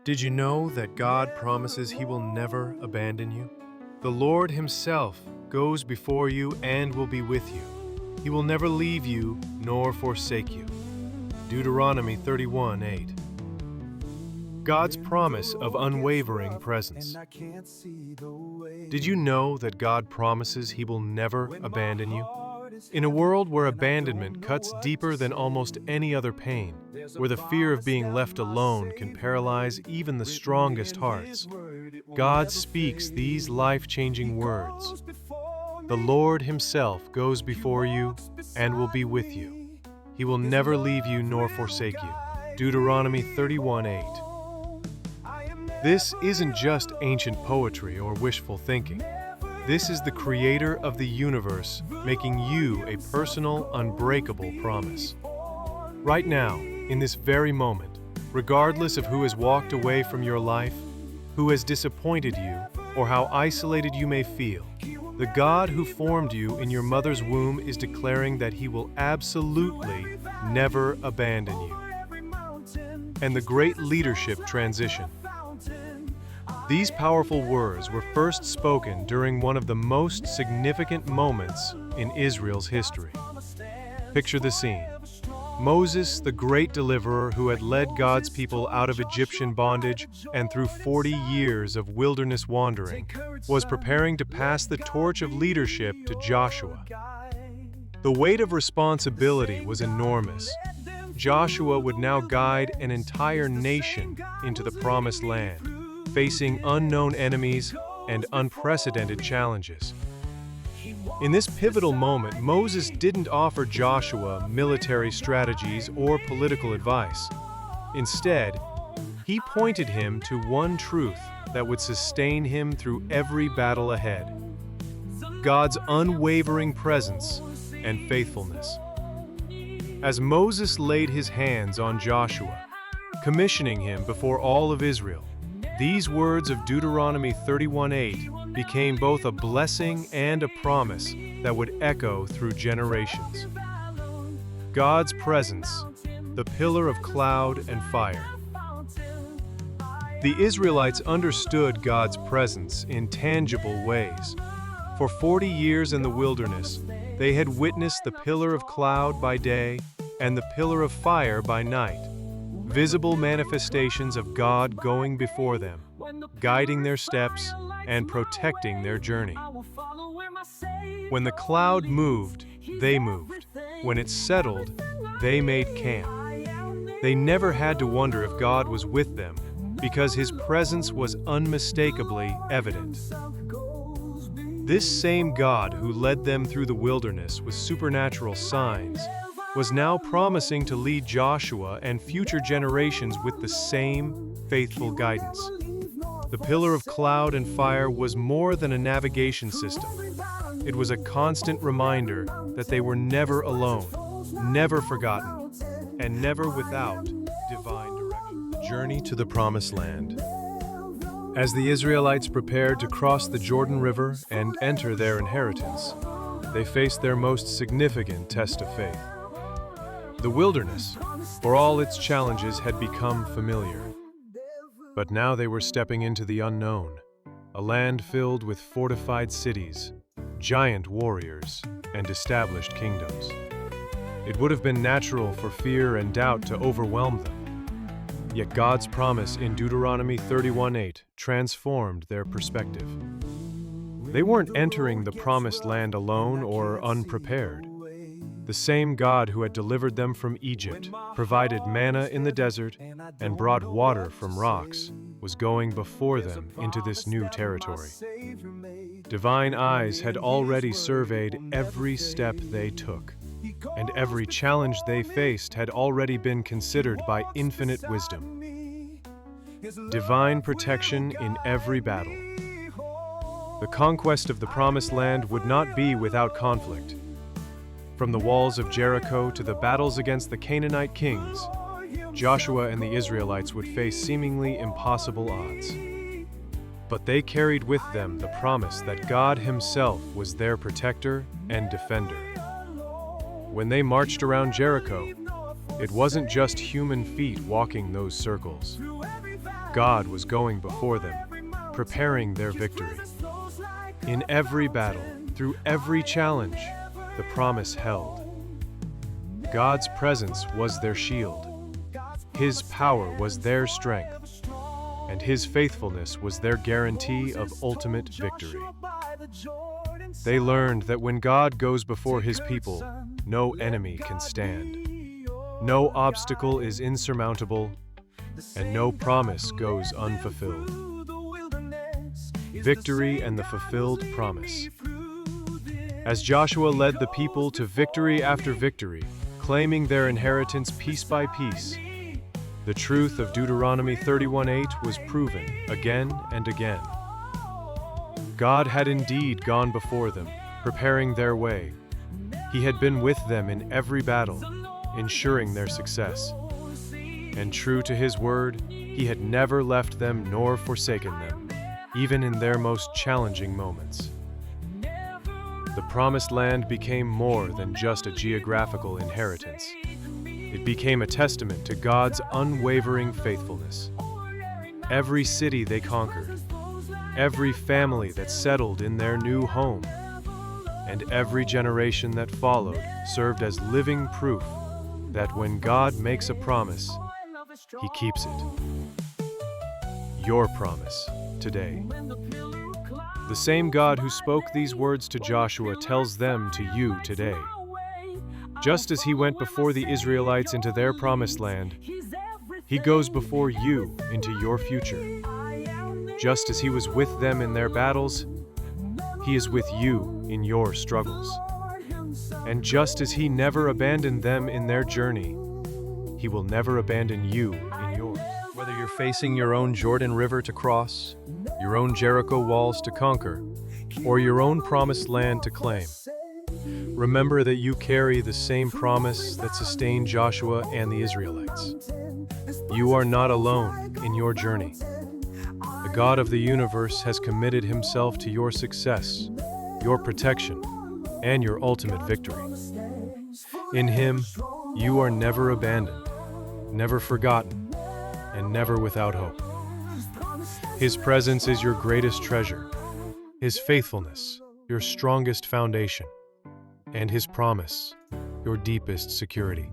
Did you know that God promises He will never abandon you? The Lord Himself goes before you and will be with you. He will never leave you nor forsake you. Deuteronomy 31:8. God's promise of unwavering presence. Did you know that God promises He will never abandon you? In a world where abandonment cuts deeper than almost any other pain, where the fear of being left alone can paralyze even the strongest hearts, God speaks these life-changing words. The Lord Himself goes before you and will be with you. He will never leave you nor forsake you. Deuteronomy 31:8. This isn't just ancient poetry or wishful thinking. This is the Creator of the universe making you a personal, unbreakable promise. Right now, in this very moment, regardless of who has walked away from your life, who has disappointed you, or how isolated you may feel, the God who formed you in your mother's womb is declaring that He will absolutely never abandon you. And the great leadership transition. These powerful words were first spoken during one of the most significant moments in Israel's history. Picture the scene. Moses, the great deliverer who had led God's people out of Egyptian bondage and through 40 years of wilderness wandering, was preparing to pass the torch of leadership to Joshua. The weight of responsibility was enormous. Joshua would now guide an entire nation into the Promised Land, facing unknown enemies and unprecedented challenges. In this pivotal moment, Moses didn't offer Joshua military strategies or political advice. Instead, he pointed him to one truth that would sustain him through every battle ahead: God's unwavering presence and faithfulness. As Moses laid his hands on Joshua, commissioning him before all of Israel, these words of Deuteronomy 31:8 became both a blessing and a promise that would echo through generations. God's presence, the pillar of cloud and fire. The Israelites understood God's presence in tangible ways. For 40 years in the wilderness, they had witnessed the pillar of cloud by day and the pillar of fire by night. Visible manifestations of God going before them, guiding their steps and protecting their journey. When the cloud moved, they moved. When it settled, they made camp. They never had to wonder if God was with them because His presence was unmistakably evident. This same God who led them through the wilderness with supernatural signs was now promising to lead Joshua and future generations with the same faithful guidance. The pillar of cloud and fire was more than a navigation system. It was a constant reminder that they were never alone, never forgotten, and never without divine direction. The journey to the Promised Land. As the Israelites prepared to cross the Jordan River and enter their inheritance, they faced their most significant test of faith. The wilderness, for all its challenges, had become familiar. But now they were stepping into the unknown, a land filled with fortified cities, giant warriors, and established kingdoms. It would have been natural for fear and doubt to overwhelm them. Yet God's promise in Deuteronomy 31:8 transformed their perspective. They weren't entering the Promised Land alone or unprepared. The same God who had delivered them from Egypt, provided manna in the desert, and brought water from rocks, was going before them into this new territory. Divine eyes had already surveyed every step they took, and every challenge they faced had already been considered by infinite wisdom. Divine protection in every battle. The conquest of the Promised Land would not be without conflict. From the walls of Jericho to the battles against the Canaanite kings, Joshua and the Israelites would face seemingly impossible odds. But they carried with them the promise that God Himself was their protector and defender. When they marched around Jericho, it wasn't just human feet walking those circles. God was going before them, preparing their victory. In every battle, through every challenge, the promise held. God's presence was their shield. His power was their strength, and His faithfulness was their guarantee of ultimate victory. They learned that when God goes before His people, no enemy can stand. No obstacle is insurmountable, and no promise goes unfulfilled. Victory and the fulfilled promise. As Joshua led the people to victory after victory, claiming their inheritance piece by piece, the truth of Deuteronomy 31:8 was proven again and again. God had indeed gone before them, preparing their way. He had been with them in every battle, ensuring their success. And true to His word, He had never left them nor forsaken them, even in their most challenging moments. The Promised Land became more than just a geographical inheritance. It became a testament to God's unwavering faithfulness. Every city they conquered, every family that settled in their new home, and every generation that followed served as living proof that when God makes a promise, He keeps it. Your promise today. The same God who spoke these words to Joshua tells them to you today. Just as He went before the Israelites into their promised land, He goes before you into your future. Just as He was with them in their battles, He is with you in your struggles. And just as He never abandoned them in their journey, He will never abandon you in yours. Whether you're facing your own Jordan River to cross, your own Jericho walls to conquer, or your own promised land to claim, remember that you carry the same promise that sustained Joshua and the Israelites. You are not alone in your journey. The God of the universe has committed Himself to your success, your protection, and your ultimate victory. In Him, you are never abandoned, never forgotten, and never without hope. His presence is your greatest treasure, His faithfulness, your strongest foundation, and His promise, your deepest security.